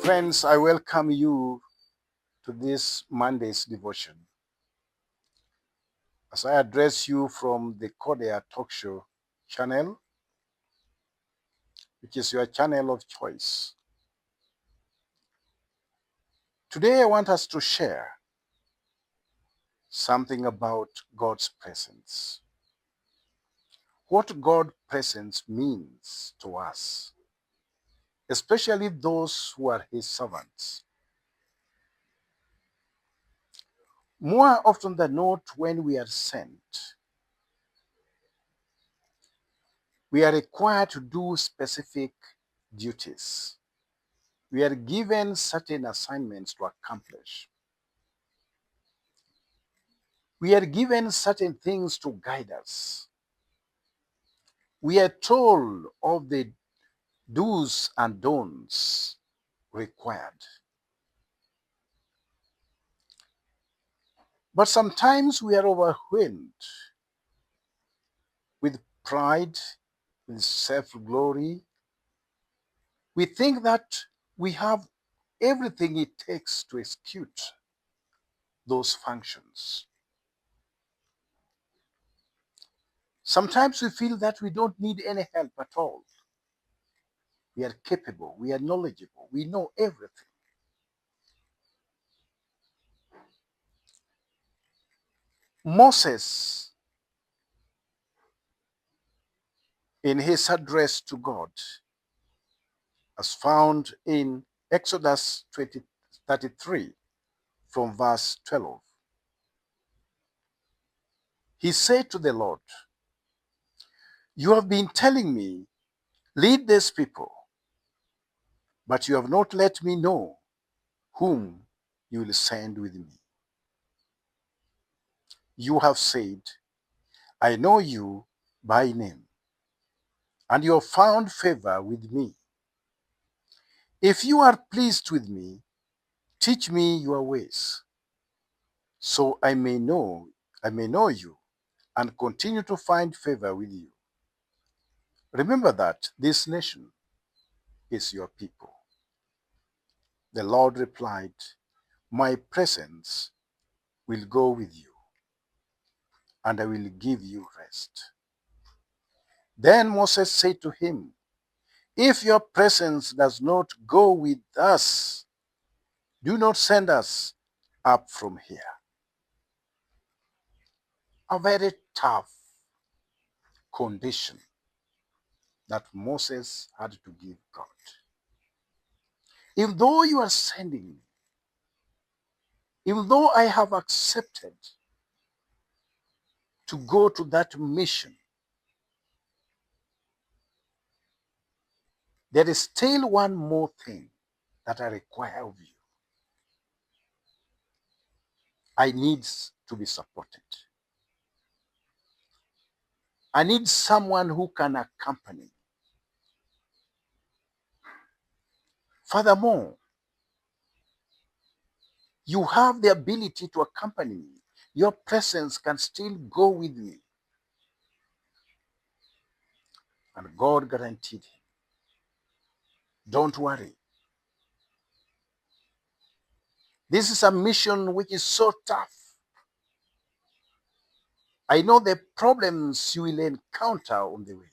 Friends, I welcome you to this Monday's devotion. As I address you from the Kodia talk show channel, which is your channel of choice. Today I want us to share something about God's presence. What God's presence means to us, especially those who are his servants. More often than not, when we are sent, we are required to do specific duties. We are given certain assignments to accomplish. We are given certain things to guide us. We are told of the do's and don'ts required. But sometimes we are overwhelmed with pride, with self-glory. We think that we have everything it takes to execute those functions. Sometimes we feel that we don't need any help at all. We are capable, we are knowledgeable, we know everything. Moses, in his address to God, as found in Exodus 33 from verse 12, he said to the Lord, "You have been telling me, lead these people, but you have not let me know whom you will send with me. You have said, I know you by name, and you have found favor with me. If you are pleased with me, teach me your ways, so I may know you and continue to find favor with you. Remember that this nation is your people." The Lord replied, "My presence will go with you, and I will give you rest." Then Moses said to him, "If your presence does not go with us, do not send us up from here." A very tough condition that Moses had to give God. Even though you are sending me, even though I have accepted to go to that mission, there is still one more thing that I require of you. I need to be supported. I need someone who can accompany me. Furthermore, you have the ability to accompany me. Your presence can still go with me. And God guaranteed him, don't worry. This is a mission which is so tough. I know the problems you will encounter on the way.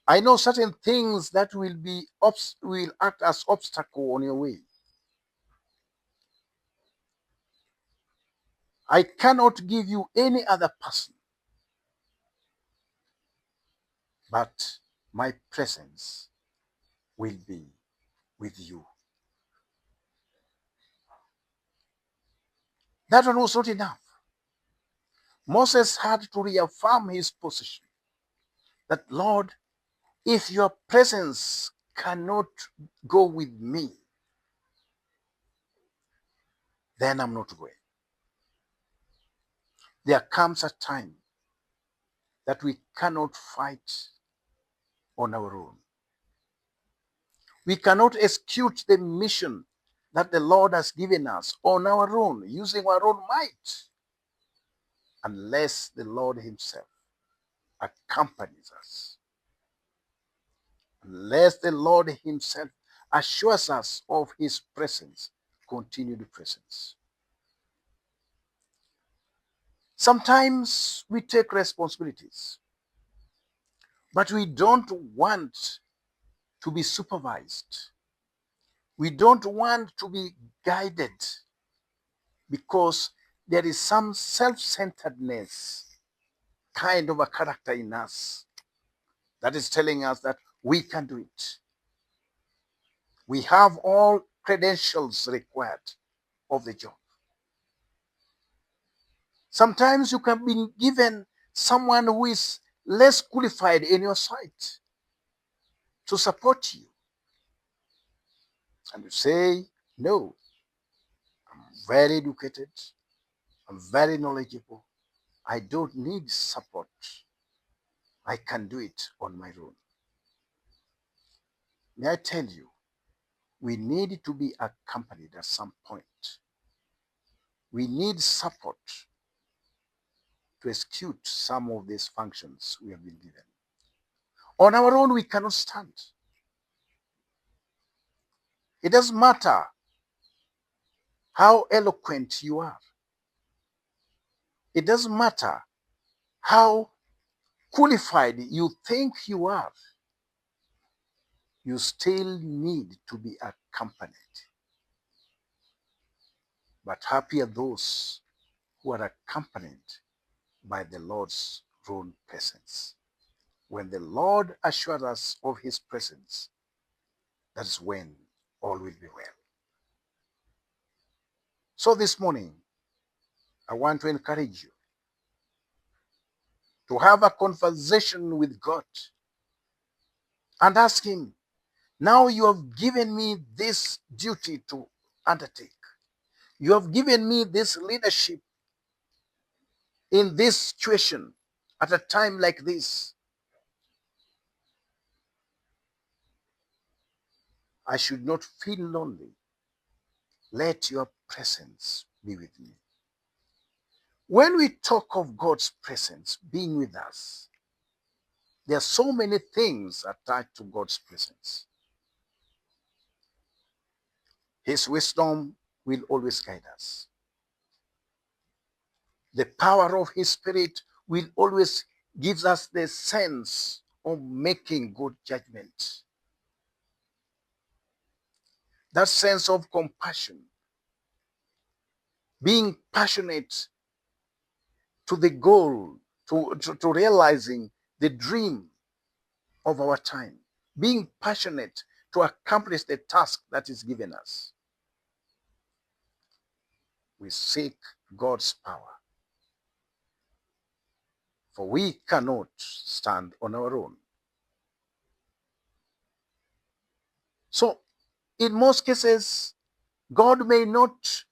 I know certain things that will act as obstacle on your way. I cannot give you any other person, but my presence will be with you. That one was not enough. Moses had to reaffirm his position that, Lord, if your presence cannot go with me, then I'm not going. There comes a time that we cannot fight on our own. We cannot execute the mission that the Lord has given us on our own, using our own might, unless the Lord himself accompanies us. Unless the Lord himself assures us of his presence, continued presence. Sometimes we take responsibilities, but we don't want to be supervised. We don't want to be guided because there is some self-centeredness kind of a character in us that is telling us that we can do it. We have all credentials required of the job. Sometimes you can be given someone who is less qualified in your sight to support you. And you say, no, I'm very educated, I'm very knowledgeable, I don't need support. I can do it on my own. May I tell you, we need to be accompanied at some point. We need support to execute some of these functions we have been given. On our own, we cannot stand. It doesn't matter how eloquent you are. It doesn't matter how qualified you think you are. You still need to be accompanied. But happy are those who are accompanied by the Lord's own presence. When the Lord assures us of his presence, that's when all will be well. So this morning, I want to encourage you to have a conversation with God and ask him, now you have given me this duty to undertake. You have given me this leadership in this situation at a time like this. I should not feel lonely. Let your presence be with me. When we talk of God's presence being with us, there are so many things attached to God's presence. His wisdom will always guide us. The power of his spirit will always give us the sense of making good judgment. That sense of compassion, being passionate to the goal, to realizing the dream of our time, being passionate to accomplish the task that is given us. We seek God's power, for we cannot stand on our own. So, in most cases, God may not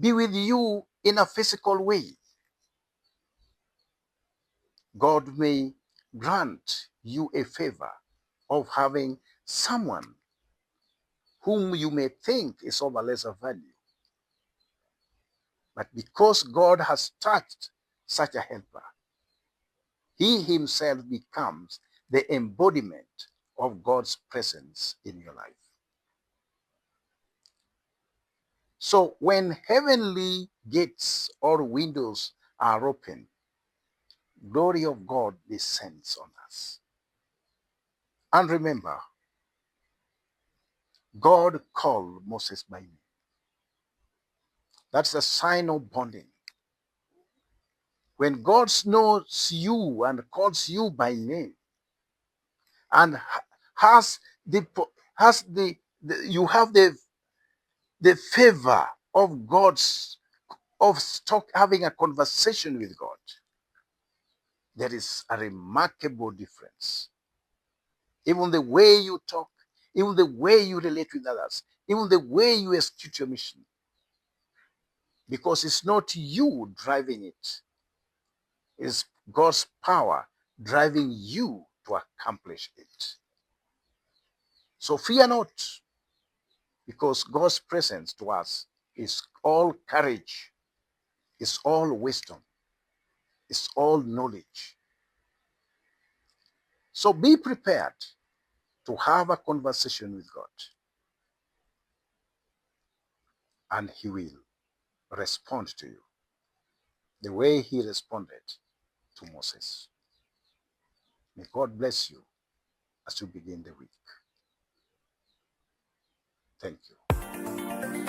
be with you in a physical way. God may grant you a favor of having someone whom you may think is of a lesser value. But because God has touched such a helper, he himself becomes the embodiment of God's presence in your life. So when heavenly gates or windows are open, glory of God descends on us. And remember, God called Moses by name. That's a sign of bonding. When God knows you and calls you by name and has you have the favor of God's having a conversation with God, there is a remarkable difference. Even the way you talk, even the way you relate with others, even the way you execute your mission. Because it's not you driving it. It's God's power driving you to accomplish it. So fear not, because God's presence to us is all courage, is all wisdom, is all knowledge. So be prepared to have a conversation with God, and he will respond to you the way he responded to Moses. May God bless you as you begin the week. Thank you.